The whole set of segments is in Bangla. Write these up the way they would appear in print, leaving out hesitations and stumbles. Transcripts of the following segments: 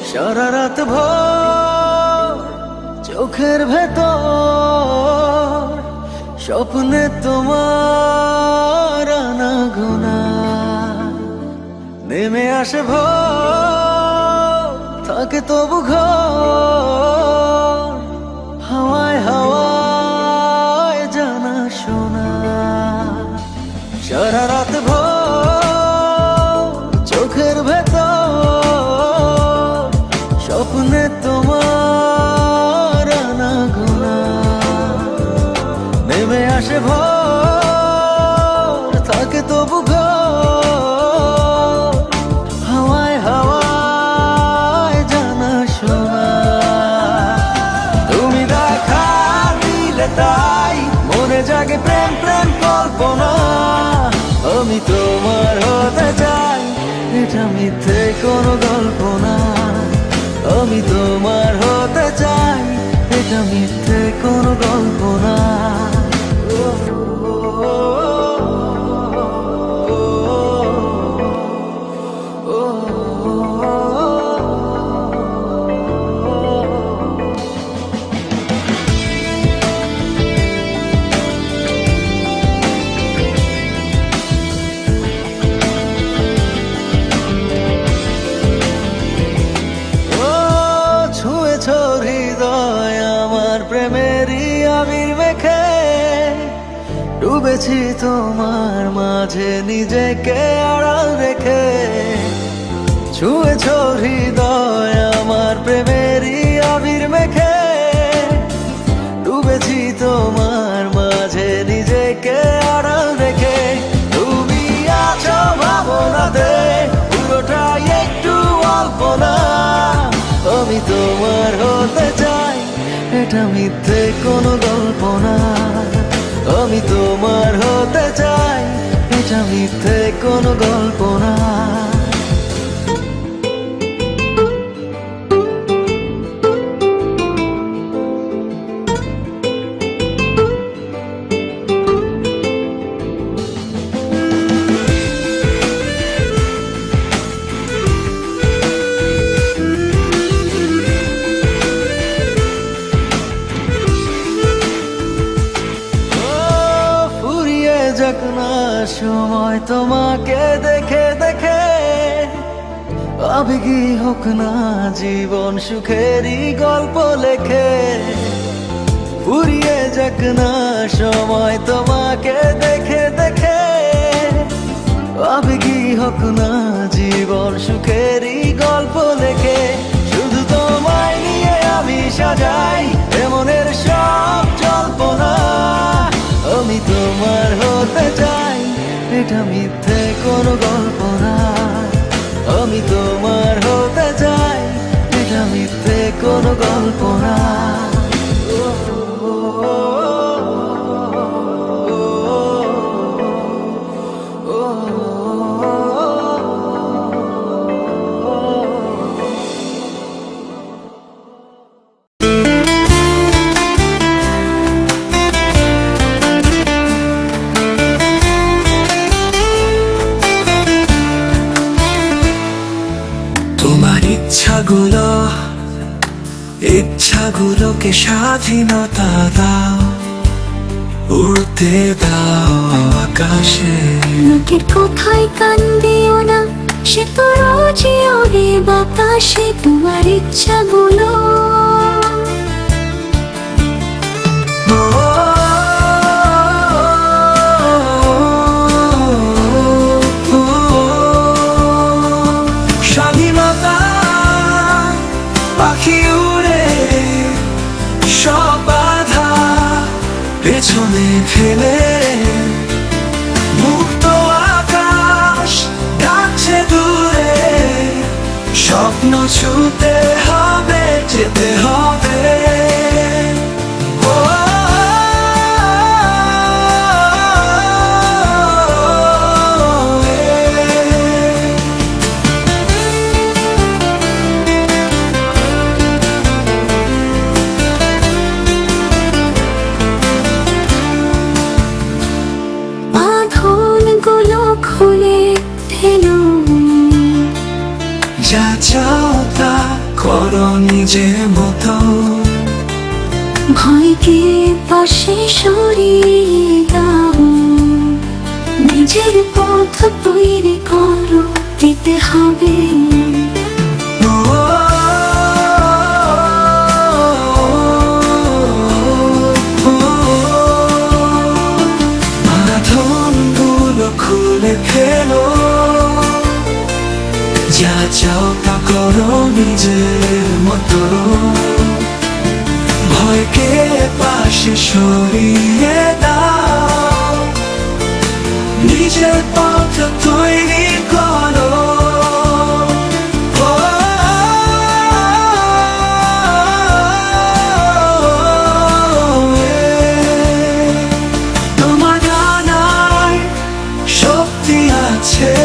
সারা রাত ভর চোখের ভেতর স্বপ্নে তোমার আনাগোনা নেমে আসে ভোর থাকে তবু ঘর হাওয়ায় হাওয়ায় জানা শোনা সারা রাত ভর চোখের ভেতর স্বপ্নে তোমার আনাগোনা নেমে আসে ভোর থাকে তবু ঘর হাওয়ায় হাওয়ায় জানা শোনা তুমি দেখা দিলে তাই মনে জাগে প্রেম প্রেম কল্পনা আমি তোমার হতে চাই এটা মিথ্যে কোনো গল্প না আমি তোমার হতে চাই এটা মিথ্যে কোনো গল্প না হৃদয় আমার প্রেমেরই আবির মেখে ডুবেছি তোমার মাঝে নিজেকে আড়াল রেখে ছুঁয়েছ হৃদয় আমার প্রেমেরই আবির মেখে ডুবেছি তোমার মাঝে নিজেকে আড়াল রেখে তুমি আছো ভাবনাতে পুরোটাই একটু অল্প না আমি তোমার হতে চাই এটা মিথ্যে কোনো গল্প না আমি তোমার হতে চাই এটা মিথ্যে কোনো গল্প না যাক না সময় তোমাকে দেখে দেখে আবেগী হোক না জীবন সুখেরই গল্প লেখে ফুরিয়ে যাক না সময় তোমাকে দেখে দেখে আবেগী হোক না জীবন সুখেরই গল্প লেখে শুধু তোমায় নিয়ে আমি সাজাই এমনের সব জল্পনা আমি তোমার হতে চাই এটা মিথ্যে কোনো গল্প না আমি তোমার হতে চাই এটা মিথ্যে কোনো গল্প না ইচ্ছাগুলোকে স্বাধীনতা দাও উড়তে দাও আকাশে লোকের কথায় কান দিও না সে তো রোজই ওরে বাতাসে তোমার ইচ্ছাগুলো স্বাধীনতা পাখি উড়ে সব বাধা পেছনে ফেলে মুক্ত আকাশ ডাকছে দূরে স্বপ্ন ছুতে হবে যেতে হবে করো নিজের মতো। ভয়কে পাশে সরিয়ে দাও, নিজের পথ তৈরি করো, দিতে হবে। বাঁধনগুলো খুলে ফেলো, যা চাও তা করো নিজের মতো। ভয়কে পাশে সরিয়ে দাও, নিজের পথ তৈরি করো। তোমার ডানায় শক্তি আছে,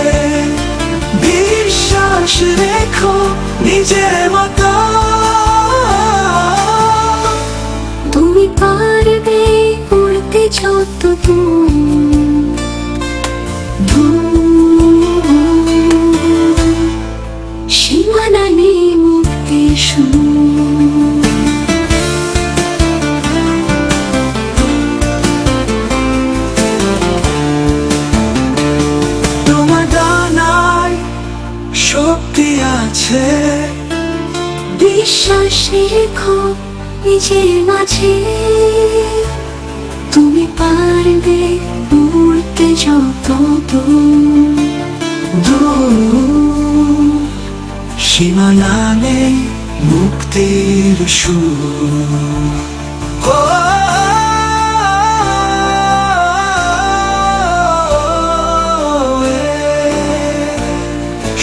বিশ্বাস রেখো নিজের মতো। তুমি পারবে উড়তে যত দূর, সীমানা নেই মুক্তির সুর। তোমার ডানায় শক্তি আছে, বিশ্বাস রেখো নিজের মাঝে। তুমি পারবে উড়তে যত দূর, দূর সীমানা নেই মুক্তির সুর।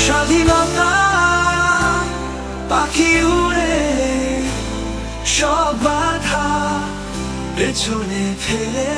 স্বাধীনতা পাখি উড়ে, সব বাধা পেছনে ফেলে